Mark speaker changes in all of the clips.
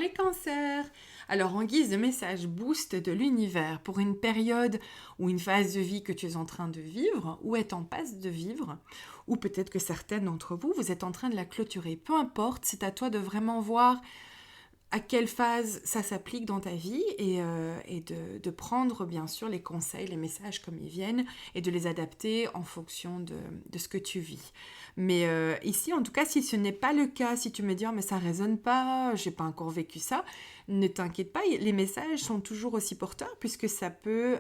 Speaker 1: les cancers. Alors, en guise de message boost de l'univers pour une période ou une phase de vie que tu es en train de vivre ou est en passe de vivre, ou peut-être que certaines d'entre vous, vous êtes en train de la clôturer. Peu importe, c'est à toi de vraiment voir à quelle phase ça s'applique dans ta vie et de prendre bien sûr les conseils, les messages comme ils viennent et de les adapter en fonction de ce que tu vis. Mais ici, en tout cas, si ce n'est pas le cas, si tu me dis oh, mais ça résonne pas, j'ai pas encore vécu ça, ne t'inquiète pas, les messages sont toujours aussi porteurs puisque ça peut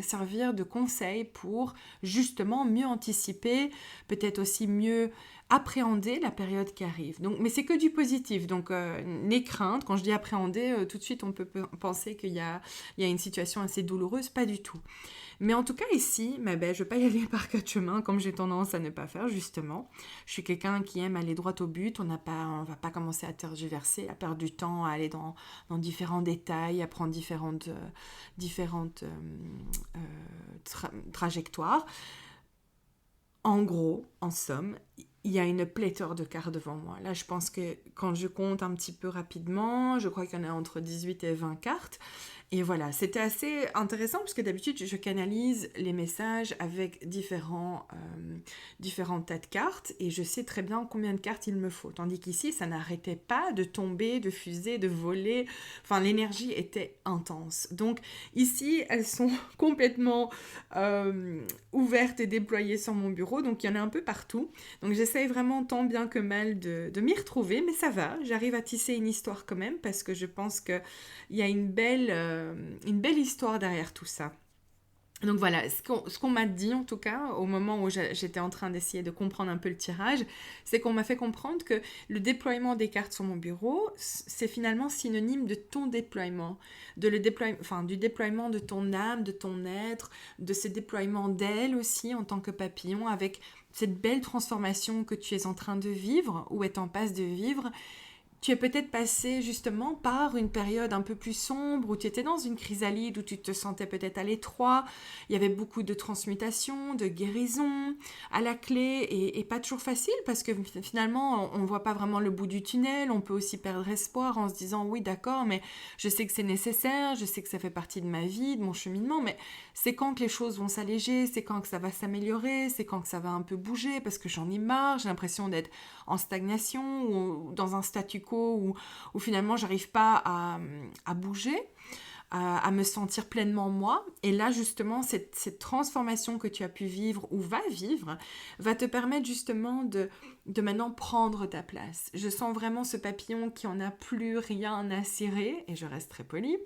Speaker 1: servir de conseil pour justement mieux anticiper, peut-être aussi mieux appréhender la période qui arrive. Donc, mais c'est que du positif, donc n'aie crainte. Quand je dis appréhender, tout de suite on peut penser qu'il y a une situation assez douloureuse, pas du tout. Mais en tout cas ici, je ne vais pas y aller par quatre chemins comme j'ai tendance à ne pas faire justement. Je suis quelqu'un qui aime aller droit au but, on va pas commencer à tergiverser, à perdre du temps, à aller dans différents détails, à prendre différentes trajectoires. En gros, en somme, il y a une pléthore de cartes devant moi. Là, je pense que quand je compte un petit peu rapidement, je crois qu'il y en a entre 18 et 20 cartes. Et voilà, c'était assez intéressant parce que d'habitude, je canalise les messages avec différents tas de cartes et je sais très bien combien de cartes il me faut. Tandis qu'ici, ça n'arrêtait pas de tomber, de fuser, de voler. Enfin, l'énergie était intense. Donc ici, elles sont complètement ouvertes et déployées sur mon bureau. Donc il y en a un peu partout. Donc j'essaye vraiment tant bien que mal de m'y retrouver, mais ça va. J'arrive à tisser une histoire quand même parce que je pense qu'il y a une belle histoire derrière tout ça. Donc voilà, ce qu'on m'a dit en tout cas, au moment où j'étais en train d'essayer de comprendre un peu le tirage, c'est qu'on m'a fait comprendre que le déploiement des cartes sur mon bureau, c'est finalement synonyme de ton déploiement, du déploiement de ton âme, de ton être, de ce déploiement d'elle aussi en tant que papillon, avec cette belle transformation que tu es en train de vivre ou est en passe de vivre. Tu es peut-être passé justement par une période un peu plus sombre où tu étais dans une chrysalide, où tu te sentais peut-être à l'étroit. Il y avait beaucoup de transmutation, de guérison à la clé et pas toujours facile parce que finalement on ne voit pas vraiment le bout du tunnel. On peut aussi perdre espoir en se disant oui d'accord mais je sais que c'est nécessaire, je sais que ça fait partie de ma vie, de mon cheminement, mais c'est quand que les choses vont s'alléger, c'est quand que ça va s'améliorer, c'est quand que ça va un peu bouger parce que j'en ai marre, j'ai l'impression d'être en stagnation ou dans un statu quo où finalement j'arrive pas à bouger, à me sentir pleinement moi. Et là justement cette transformation que tu as pu vivre ou va vivre va te permettre justement de maintenant prendre ta place. Je sens vraiment ce papillon qui en a plus rien à cirer, et je reste très polie.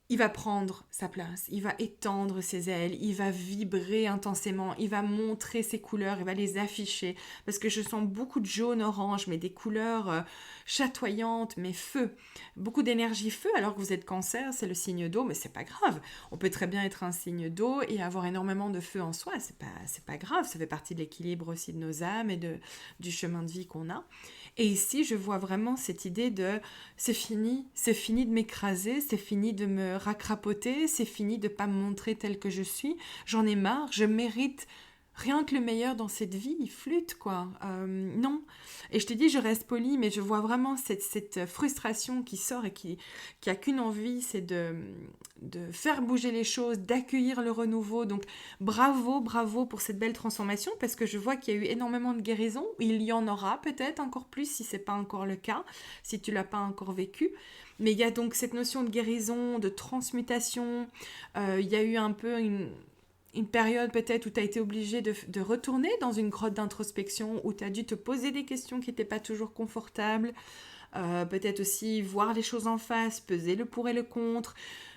Speaker 1: Il va prendre sa place, il va étendre ses ailes, il va vibrer intensément, il va montrer ses couleurs, il va les afficher, parce que je sens beaucoup de jaune-orange, mais des couleurs chatoyantes, mais feu, beaucoup d'énergie feu, alors que vous êtes cancer, c'est le signe d'eau, mais c'est pas grave, on peut très bien être un signe d'eau et avoir énormément de feu en soi, c'est pas grave, ça fait partie de l'équilibre aussi de nos âmes et du chemin de vie qu'on a. Et ici, je vois vraiment cette idée de c'est fini de m'écraser, c'est fini de me racrapoter, c'est fini de pas me montrer telle que je suis. J'en ai marre, je mérite rien que le meilleur dans cette vie, flûte quoi. Non. Et je te dis, je reste polie, mais je vois vraiment cette frustration qui sort et qui a qu'une envie, c'est de faire bouger les choses, d'accueillir le renouveau. Donc bravo pour cette belle transformation, parce que je vois qu'il y a eu énormément de guérison. Il y en aura peut-être encore plus si c'est pas encore le cas, si tu l'as pas encore vécu. Mais il y a donc cette notion de guérison, de transmutation. Il y a eu un peu une période peut-être où tu as été obligé de retourner dans une grotte d'introspection, où tu as dû te poser des questions qui n'étaient pas toujours confortables, peut-être aussi voir les choses en face, peser le pour et le contre,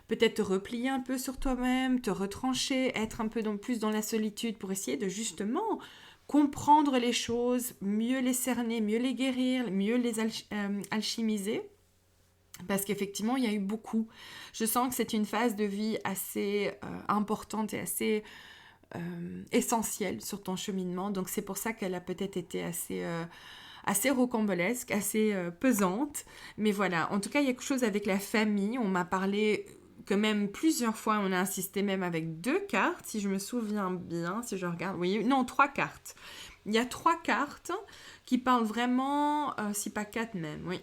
Speaker 1: peut-être te replier un peu sur toi-même, te retrancher, être un peu plus dans la solitude pour essayer de justement comprendre les choses, mieux les cerner, mieux les guérir, mieux les alchimiser. Parce qu'effectivement, il y a eu beaucoup. Je sens que c'est une phase de vie assez importante et assez essentielle sur ton cheminement. Donc c'est pour ça qu'elle a peut-être été assez rocambolesque, assez pesante. Mais voilà, en tout cas, il y a quelque chose avec la famille. On m'a parlé que même plusieurs fois, on a insisté même avec 2 cartes, si je me souviens bien, si je regarde. Oui, non, 3 cartes. Il y a 3 cartes qui parlent vraiment, si pas 4 même, oui,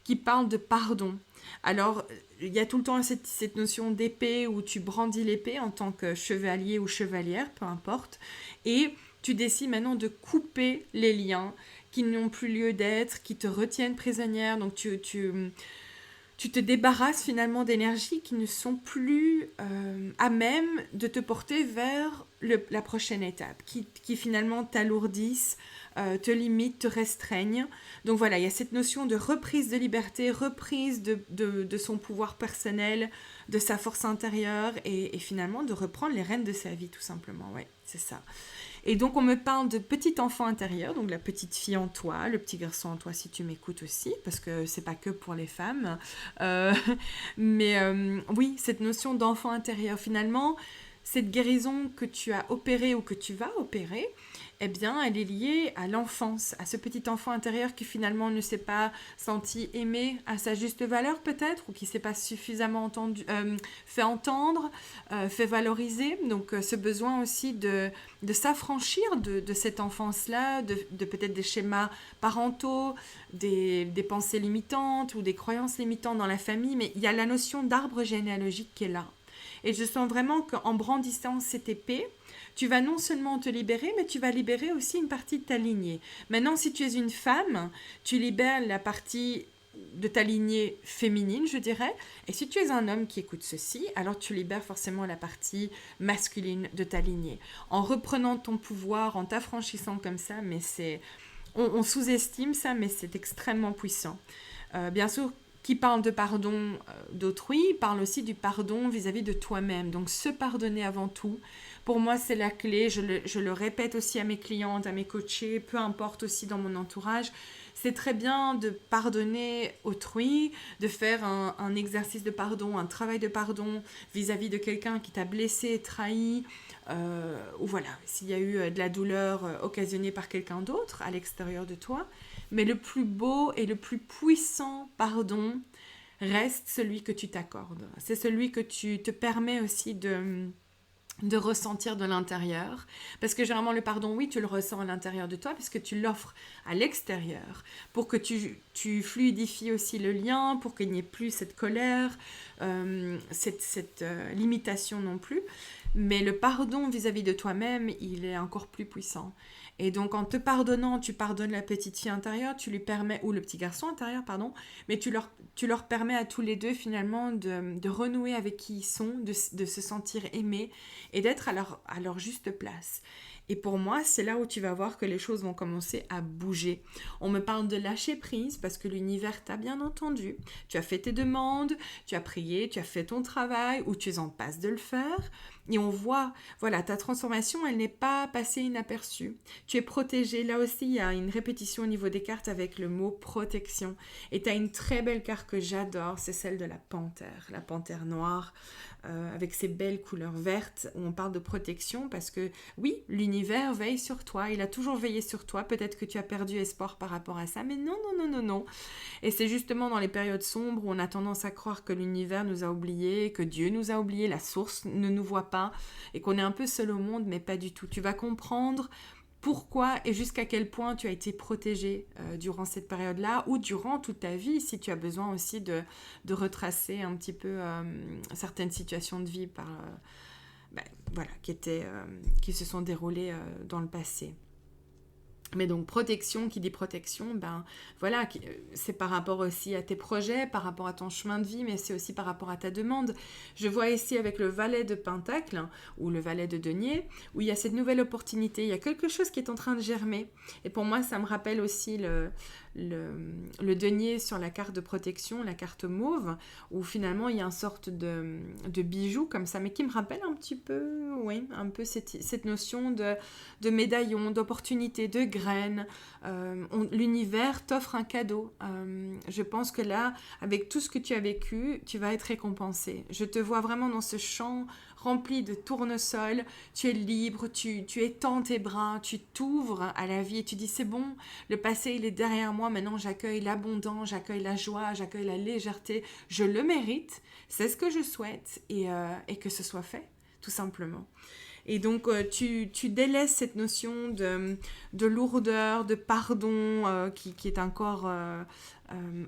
Speaker 1: qui parle de pardon. Alors, il y a tout le temps cette notion d'épée où tu brandis l'épée en tant que chevalier ou chevalière, peu importe, et tu décides maintenant de couper les liens qui n'ont plus lieu d'être, qui te retiennent prisonnière, donc tu te débarrasses finalement d'énergies qui ne sont plus à même de te porter vers la prochaine étape, qui finalement t'alourdissent, te limitent, te restreignent. Donc voilà, il y a cette notion de reprise de liberté, reprise de son pouvoir personnel, de sa force intérieure et finalement de reprendre les rênes de sa vie tout simplement. Ouais, c'est ça. Et donc on me parle de petit enfant intérieur, donc la petite fille en toi, le petit garçon en toi si tu m'écoutes aussi, parce que c'est pas que pour les femmes. Euh, mais oui, cette notion d'enfant intérieur, finalement, cette guérison que tu as opérée ou que tu vas opérer, eh bien, elle est liée à l'enfance, à ce petit enfant intérieur qui finalement ne s'est pas senti aimé à sa juste valeur peut-être, ou qui ne s'est pas suffisamment fait entendre, fait valoriser. Donc ce besoin aussi de s'affranchir de cette enfance-là, de peut-être des schémas parentaux, des pensées limitantes ou des croyances limitantes dans la famille, mais il y a la notion d'arbre généalogique qui est là. Et je sens vraiment qu'en brandissant cette épée, tu vas non seulement te libérer, mais tu vas libérer aussi une partie de ta lignée. Maintenant, si tu es une femme, tu libères la partie de ta lignée féminine, je dirais. Et si tu es un homme qui écoute ceci, alors tu libères forcément la partie masculine de ta lignée. En reprenant ton pouvoir, en t'affranchissant comme ça, mais c'est... On sous-estime ça, mais c'est extrêmement puissant. Bien sûr, qui parle de pardon d'autrui, parle aussi du pardon vis-à-vis de toi-même. Donc se pardonner avant tout, pour moi c'est la clé, je le répète aussi à mes clientes, à mes coachés, peu importe aussi dans mon entourage, c'est très bien de pardonner autrui, de faire un exercice de pardon, un travail de pardon vis-à-vis de quelqu'un qui t'a blessé, trahi, ou voilà, s'il y a eu de la douleur occasionnée par quelqu'un d'autre à l'extérieur de toi. Mais le plus beau et le plus puissant pardon reste celui que tu t'accordes. C'est celui que tu te permets aussi de ressentir de l'intérieur. Parce que généralement, le pardon, oui, tu le ressens à l'intérieur de toi, parce que tu l'offres à l'extérieur, pour que tu fluidifies aussi le lien, pour qu'il n'y ait plus cette colère, cette limitation non plus. Mais le pardon vis-à-vis de toi-même, il est encore plus puissant. Et donc, en te pardonnant, tu pardonnes la petite fille intérieure, tu lui permets, ou le petit garçon intérieur, pardon, mais tu leur permets à tous les deux, finalement, de renouer avec qui ils sont, de se sentir aimés et d'être à leur juste place. Et pour moi, c'est là où tu vas voir que les choses vont commencer à bouger. On me parle de lâcher prise parce que l'univers t'a bien entendu. Tu as fait tes demandes, tu as prié, tu as fait ton travail ou tu es en passe de le faire. Et on voit, voilà, ta transformation, elle n'est pas passée inaperçue. Tu es protégé. Là aussi, il y a une répétition au niveau des cartes avec le mot protection. Et tu as une très belle carte que j'adore, c'est celle de la panthère noire, avec ses belles couleurs vertes, où on parle de protection parce que, oui, l'univers veille sur toi. Il a toujours veillé sur toi. Peut-être que tu as perdu espoir par rapport à ça, mais non, non, non, non, non. Et c'est justement dans les périodes sombres où on a tendance à croire que l'univers nous a oubliés, que Dieu nous a oubliés, la source ne nous voit pas, et qu'on est un peu seul au monde, mais pas du tout. Tu vas comprendre pourquoi et jusqu'à quel point tu as été protégé durant cette période-là ou durant toute ta vie, si tu as besoin aussi de retracer un petit peu certaines situations de vie voilà, qui se sont déroulées dans le passé. Mais donc protection, qui dit protection, voilà, c'est par rapport aussi à tes projets, par rapport à ton chemin de vie, mais c'est aussi par rapport à ta demande. Je vois ici avec le valet de Pentacle, ou le valet de denier, où il y a cette nouvelle opportunité, il y a quelque chose qui est en train de germer. Et pour moi, ça me rappelle aussi le denier sur la carte de protection, la carte mauve, où finalement il y a une sorte de bijou comme ça, mais qui me rappelle un petit peu, oui, un peu cette notion de médaillon, d'opportunité, de graines. L'univers t'offre un cadeau. Je pense que là, avec tout ce que tu as vécu, tu vas être récompensé. Je te vois vraiment dans ce champ rempli de tournesols, tu es libre, tu étends tes bras, tu t'ouvres à la vie et tu dis c'est bon, le passé il est derrière moi, maintenant j'accueille l'abondance, j'accueille la joie, j'accueille la légèreté, je le mérite, c'est ce que je souhaite et que ce soit fait, tout simplement. Et donc, tu délaisses cette notion de lourdeur, de pardon qui est encore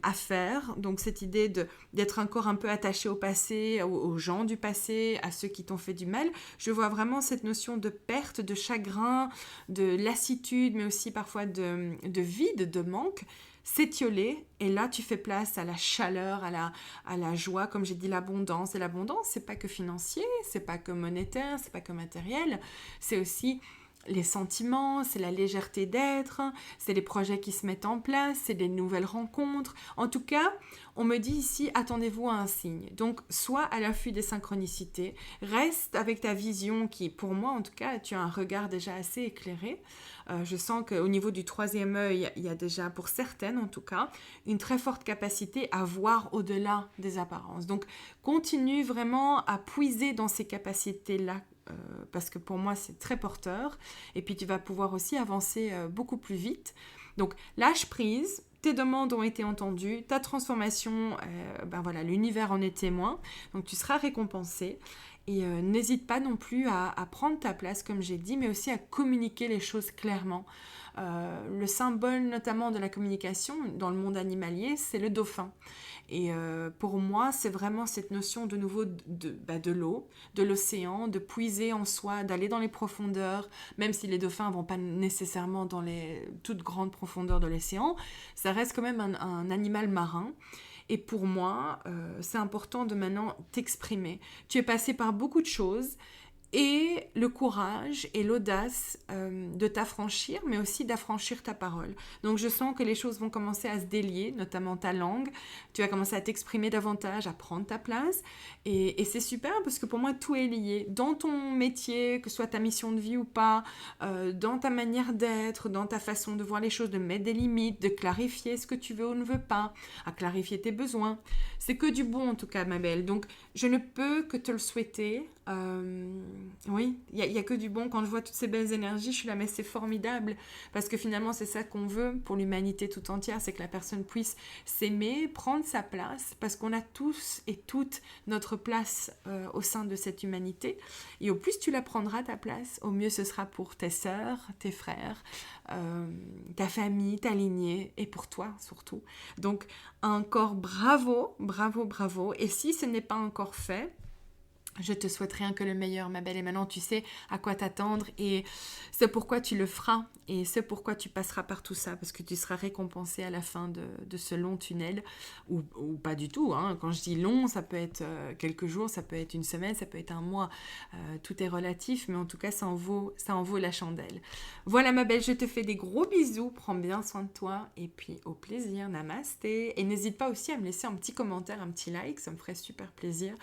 Speaker 1: à faire. Donc cette idée d'être encore un peu attaché au passé, aux gens du passé, à ceux qui t'ont fait du mal. Je vois vraiment cette notion de perte, de chagrin, de lassitude, mais aussi parfois de vide, de manque, s'étioler, et là tu fais place à la chaleur, à la joie, comme j'ai dit, l'abondance. Et l'abondance, c'est pas que financier, c'est pas que monétaire, c'est pas que matériel, c'est aussi les sentiments, c'est la légèreté d'être, c'est les projets qui se mettent en place, c'est des nouvelles rencontres. En tout cas, on me dit ici, attendez-vous à un signe. Donc, sois à l'affût des synchronicités, reste avec ta vision qui, pour moi en tout cas, tu as un regard déjà assez éclairé. Je sens qu'au niveau du troisième œil, il y a déjà, pour certaines en tout cas, une très forte capacité à voir au-delà des apparences. Donc, continue vraiment à puiser dans ces capacités-là, parce que pour moi c'est très porteur, et puis tu vas pouvoir aussi avancer beaucoup plus vite. Donc lâche prise, tes demandes ont été entendues, ta transformation, ben voilà, l'univers en est témoin, donc tu seras récompensé. Et n'hésite pas non plus à prendre ta place, comme j'ai dit, mais aussi à communiquer les choses clairement. Le symbole notamment de la communication dans le monde animalier, c'est le dauphin. Et pour moi, c'est vraiment cette notion de nouveau de l'eau, de l'océan, de puiser en soi, d'aller dans les profondeurs, même si les dauphins ne vont pas nécessairement dans les toutes grandes profondeurs de l'océan, ça reste quand même un animal marin. Et pour moi, c'est important de maintenant t'exprimer. Tu es passé par beaucoup de choses, et le courage et l'audace de t'affranchir, mais aussi d'affranchir ta parole. Donc je sens que les choses vont commencer à se délier, notamment ta langue. Tu vas commencer à t'exprimer davantage, à prendre ta place. Et c'est super parce que pour moi, tout est lié. Dans ton métier, que ce soit ta mission de vie ou pas, dans ta manière d'être, dans ta façon de voir les choses, de mettre des limites, de clarifier ce que tu veux ou ne veux pas, à clarifier tes besoins. C'est que du bon en tout cas, ma belle. Donc je ne peux que te le souhaiter. Oui, il y a que du bon. Quand je vois toutes ces belles énergies, je suis là, mais c'est formidable, parce que finalement c'est ça qu'on veut pour l'humanité tout entière, c'est que la personne puisse s'aimer, prendre sa place, parce qu'on a tous et toutes notre place au sein de cette humanité, et au plus tu la prendras ta place, au mieux ce sera pour tes sœurs, tes frères, ta famille, ta lignée, et pour toi surtout. Donc encore bravo, bravo, bravo, et si ce n'est pas encore fait, je te souhaite rien que le meilleur, ma belle. Et maintenant, tu sais à quoi t'attendre. Et c'est pourquoi tu le feras. Et c'est pourquoi tu passeras par tout ça. Parce que tu seras récompensé à la fin de ce long tunnel. Ou pas du tout. Hein. Quand je dis long, ça peut être quelques jours, ça peut être une semaine, ça peut être un mois. Tout est relatif. Mais en tout cas, ça en vaut la chandelle. Voilà, ma belle. Je te fais des gros bisous. Prends bien soin de toi. Et puis, au plaisir. Namasté. Et n'hésite pas aussi à me laisser un petit commentaire, un petit like. Ça me ferait super plaisir.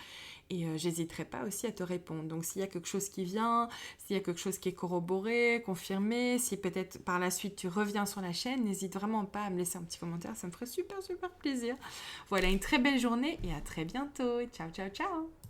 Speaker 1: Et j'hésiterai pas aussi à te répondre. Donc s'il y a quelque chose qui vient, s'il y a quelque chose qui est corroboré, confirmé, si peut-être par la suite tu reviens sur la chaîne, n'hésite vraiment pas à me laisser un petit commentaire, ça me ferait super super plaisir. Voilà, une très belle journée et à très bientôt. Ciao ciao ciao.